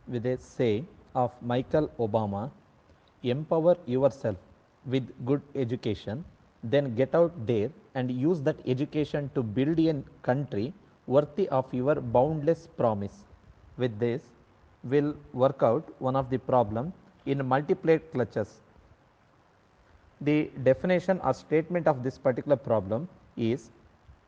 with a say of Michael Obama, empower yourself with good education, then get out there and use that education to build a country worthy of your boundless promise. With this, we'll work out one of the problem in multiplate clutches. The definition or statement of this particular problem is,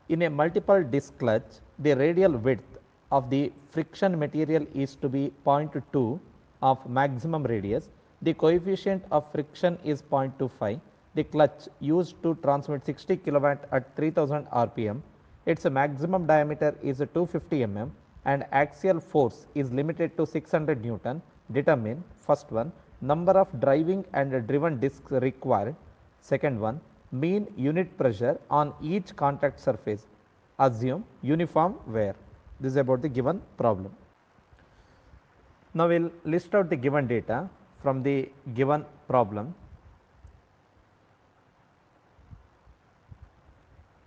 in a multiple disc clutch, the radial width of the friction material is to be 0.2 of maximum radius. The coefficient of friction is 0.25. The clutch used to transmit 60 kilowatt at 3000 rpm. Its maximum diameter is 250 mm and axial force is limited to 600 Newton. Determine, first one, number of driving and driven discs required. Second one, mean unit pressure on each contact surface. Assume uniform wear. This is about the given problem. Now we'll list out the given data from the given problem.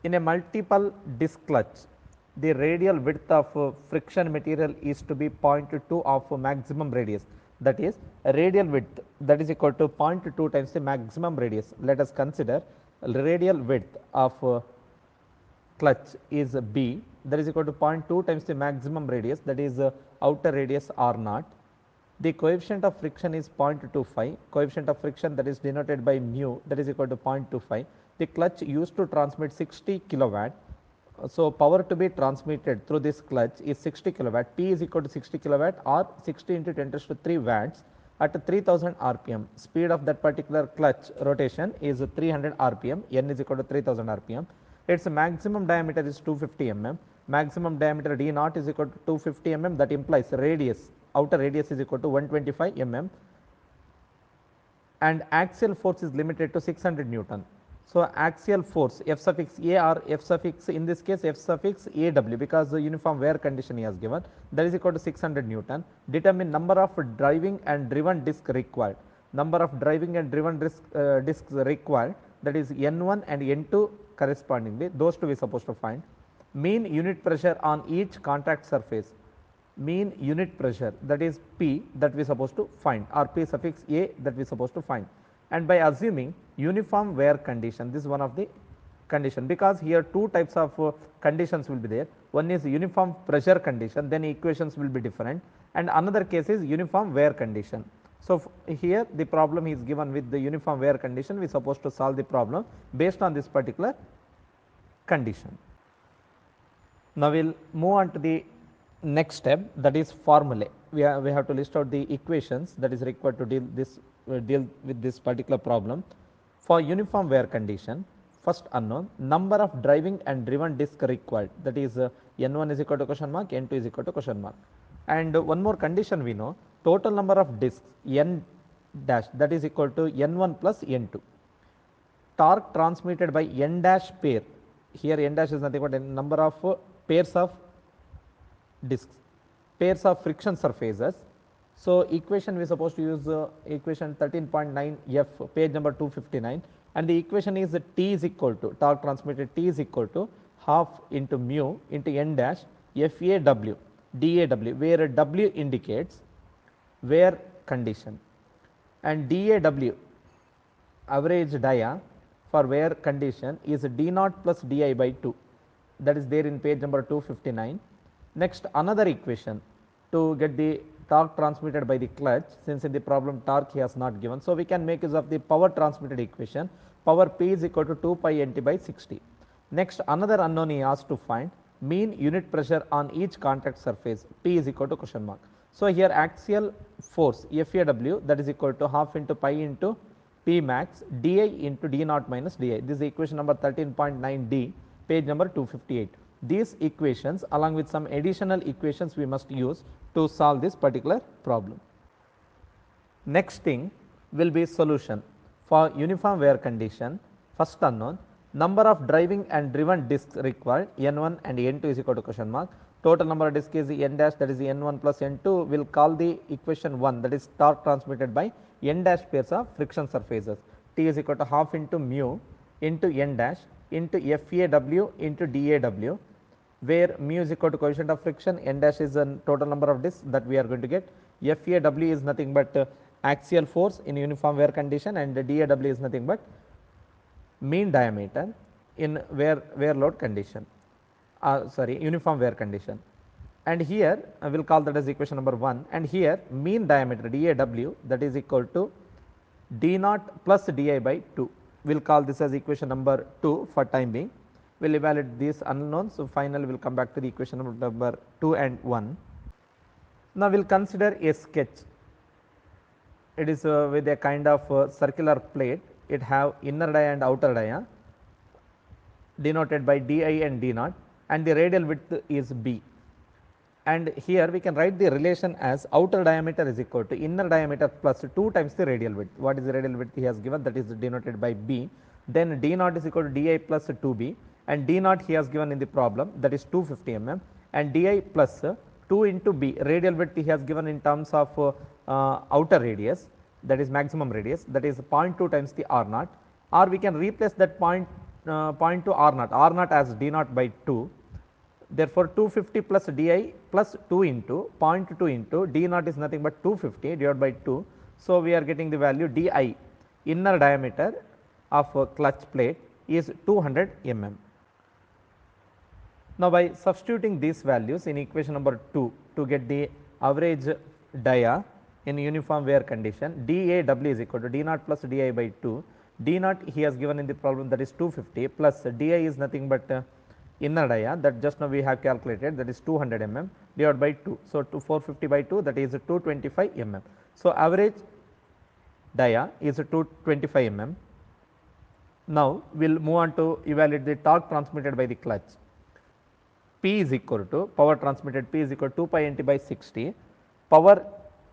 In a multiple disc clutch, the radial width of friction material is to be 0.2 of maximum radius. That is, radial width that is equal to 0.2 times the maximum radius. Let us consider radial width of clutch is B, that is equal to 0.2 times the maximum radius, that is outer radius R naught. The coefficient of friction is 0.25, coefficient of friction that is denoted by mu, that is equal to 0.25. The clutch used to transmit 60 kilowatt. So power to be transmitted through this clutch is 60 kilowatt. P is equal to 60 kilowatt or 60 into 10 to 3 watts at 3000 rpm. Speed of that particular clutch rotation is 300 rpm. N is equal to 3000 rpm. Its maximum diameter is 250 mm. Maximum diameter D naught is equal to 250 mm. That implies radius, outer radius is equal to 125 mm. And axial force is limited to 600 Newton. So axial force F suffix A or F suffix, in this case F suffix AW, because the uniform wear condition he has given, that is equal to 600 Newton. Determine number of driving and driven disc required. Number of driving and driven discs required, that is N1 and N2 correspondingly, those two we are supposed to find. Mean unit pressure on each contact surface. Mean unit pressure, that is P, that we are supposed to find, or P suffix A, that we are supposed to find. And by assuming uniform wear condition, this is one of the condition, because here two types of conditions will be there. One is uniform pressure condition, then equations will be different, and another case is uniform wear condition. So here the problem is given with the uniform wear condition, we are supposed to solve the problem based on this particular condition. Now we'll move on to the next step, that is formulae. We have to list out the equations that is required to deal with this particular problem. For uniform wear condition, first unknown, number of driving and driven disc required, that is N1 is equal to question mark, N2 is equal to question mark. And one more condition we know, total number of discs N dash, that is equal to N1 plus N2. Torque transmitted by N dash pair, here N dash is nothing but number of pairs of discs, pairs of friction surfaces. So equation we are supposed to use equation 13.9 F, page number 259, and the equation is T is equal to, torque transmitted T is equal to half into mu into N dash FAW DAW, where W indicates wear condition and DAW, average dia for wear condition, is D naught plus Di by 2, that is there in page number 259. Next, another equation to get the torque transmitted by the clutch, since in the problem torque he has not given. So we can make use of the power transmitted equation, power P is equal to 2 pi Nt by 60. Next, another unknown he asked to find mean unit pressure on each contact surface, P is equal to question mark. So here axial force FAW, that is equal to half into pi into P max Di into D naught minus Di. This is equation number 13.9 D, page number 258. These equations along with some additional equations we must use to solve this particular problem. Next thing will be solution. For uniform wear condition, first unknown, number of driving and driven discs required, N1 and N2 is equal to question mark. Total number of discs is N dash, that is N1 plus N2. Will call the equation 1, that is torque transmitted by N dash pairs of friction surfaces. T is equal to half into mu into N dash into FAW into DAW. where mu is equal to coefficient of friction, n dash is the total number of discs that we are going to get. FAW is nothing but axial force in uniform wear condition, and DAW is nothing but mean diameter in wear load condition, uniform wear condition. And here I will call that as equation number 1, and here mean diameter DAW, that is equal to d naught plus di by 2. We will call this as equation number 2 for time being. We will evaluate these unknowns. So, finally, we will come back to the equation number 2 and 1. Now, we will consider a sketch. It is with a kind of circular plate. It have inner dia and outer dia denoted by di and d naught, and the radial width is b. And here we can write the relation as outer diameter is equal to inner diameter plus 2 times the radial width. What is the radial width he has given? That is denoted by b. Then d naught is equal to di plus 2b, and d naught he has given in the problem, that is 250 mm, and di plus 2 into b, radial width he has given in terms of outer radius, that is maximum radius, that is 0.2 times the r naught, or we can replace that 0.2 r naught as d naught by 2. Therefore, 250 plus di plus 2 into 0.2 into d naught is nothing but 250 divided by 2. So, we are getting the value di, inner diameter of a clutch plate, is 200 mm. Now, by substituting these values in equation number 2 to get the average dia in uniform wear condition, DAW is equal to d naught plus di by 2. D naught he has given in the problem, that is 250, plus di is nothing but inner dia, that just now we have calculated, that is 200 mm divided by 2. So, 450 by 2, that is 225 mm. So, average dia is 225 mm. Now, we will move on to evaluate the torque transmitted by the clutch. P is equal to, power transmitted P is equal to 2 pi nt by 60. Power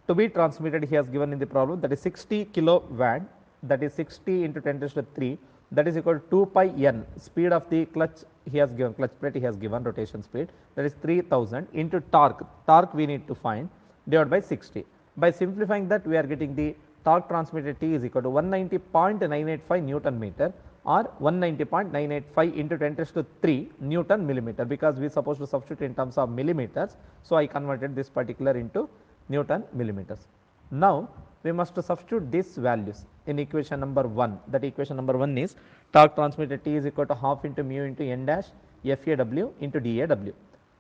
to be transmitted he has given in the problem, that is 60 kilowatt, that is 60 into 10 raised to 3, that is equal to 2 pi n, speed of the clutch he has given, clutch plate he has given, rotation speed, that is 3000, into torque we need to find, divided by 60. By simplifying that, we are getting the torque transmitted T is equal to 190.985 Newton meter, or 190.985 into 10 raised to 3 Newton millimeter, because we are supposed to substitute in terms of millimeters. So, I converted this particular into Newton millimeters. Now, we must substitute these values in equation number 1. That equation number 1 is torque transmitted T is equal to half into mu into n dash FAW into DAW.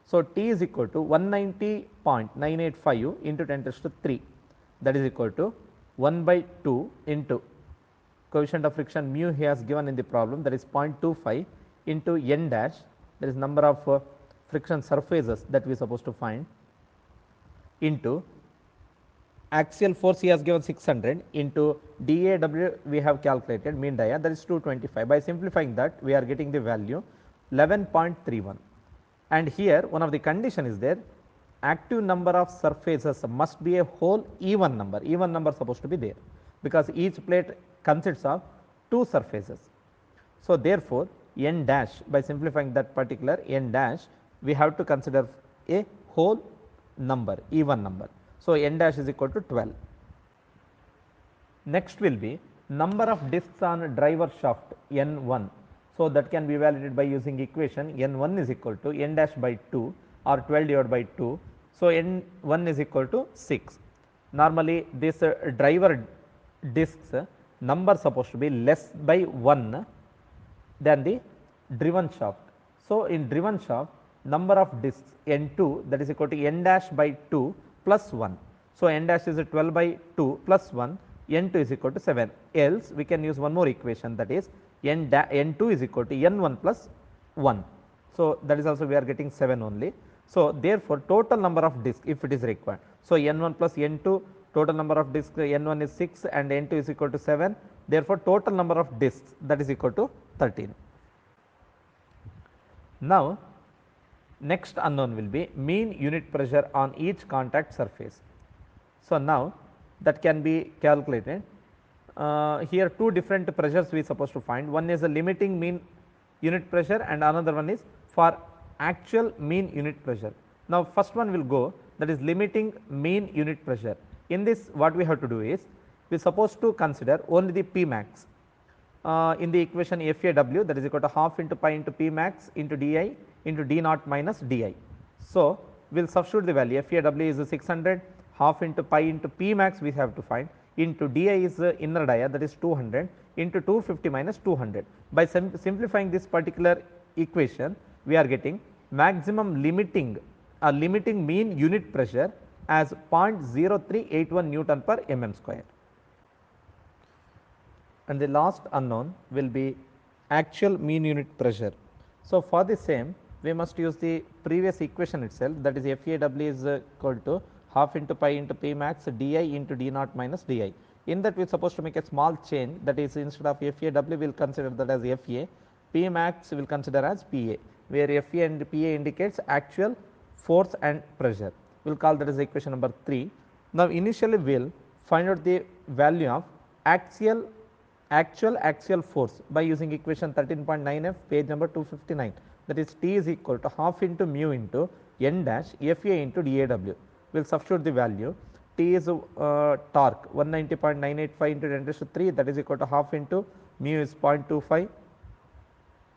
So, T is equal to 190.985 into 10 raised to 3, that is equal to 1 by 2 into coefficient of friction mu he has given in the problem, that is 0.25 into n dash, that is number of friction surfaces that we are supposed to find, into axial force he has given 600 into DAW we have calculated mean dia, that is 225. By simplifying that, we are getting the value 11.31. And here one of the condition is there, active number of surfaces must be a whole even number supposed to be there, because each plate consists of 2 surfaces. So, therefore, n dash, by simplifying that particular n dash, we have to consider a whole number, even number. So, n dash is equal to 12. Next will be number of discs on driver shaft N1. So, that can be evaluated by using equation N1 is equal to n dash by 2 or 12 divided by 2. So, N1 is equal to 6. Normally, this driver discs number supposed to be less by 1 than the driven shaft. So, in driven shaft, number of discs N2, that is equal to n dash by 2 plus 1. So, n dash is 12 by 2 plus 1, n2 is equal to 7. Else we can use one more equation, that is n2 is equal to n1 plus 1. So, that is also we are getting 7 only. So, therefore, total number of discs if it is required. So, n1 plus n2, total number of discs n1 is 6 and n2 is equal to 7. Therefore, total number of discs, that is equal to 13. Now, next unknown will be mean unit pressure on each contact surface. So, now that can be calculated. Here 2 different pressures we are supposed to find. One is a limiting mean unit pressure and another one is for actual mean unit pressure. Now, first one will go, that is limiting mean unit pressure. In this, what we have to do is, we are supposed to consider only the P max. In the equation FAW, that is equal to half into pi into P max into di into d naught minus di. So, we will substitute the value FAW is 600, half into pi into P max we have to find, into di is inner dia, that is 200, into 250 minus 200. By simplifying this particular equation, we are getting maximum limiting mean unit pressure as 0.0381 Newton per mm square. And the last unknown will be actual mean unit pressure. So, for the same we must use the previous equation itself, that is FAW is equal to half into pi into P max di into d naught minus di. In that we are supposed to make a small change, that is instead of FAW we will consider that as FA, P max we will consider as PA, where FA and PA indicates actual force and pressure. We will call that as equation number 3. Now, initially we will find out the value of actual axial force by using equation 13.9f, page number 259, that is T is equal to half into mu into n dash FA into DAW. We will substitute the value. T is torque 190.985 into 10 raised to 3, that is equal to half into mu is 0.25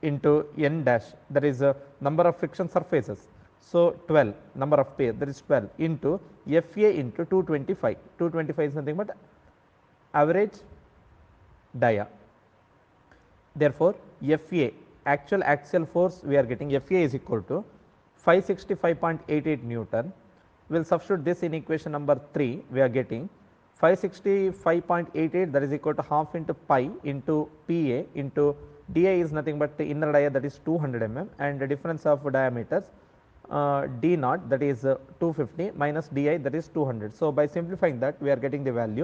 into n dash, that is number of friction surfaces. So, 12 number of pair, that is 12 into FA into 225. 225 is nothing but average dia. Therefore, FA actual axial force we are getting FA is equal to 565.88 Newton. We will substitute this in equation number 3, we are getting 565.88, that is equal to half into pi into PA into di is nothing but the inner dia, that is 200 mm, and the difference of diameters d naught, that is 250 minus di, that is 200. So, by simplifying that we are getting the value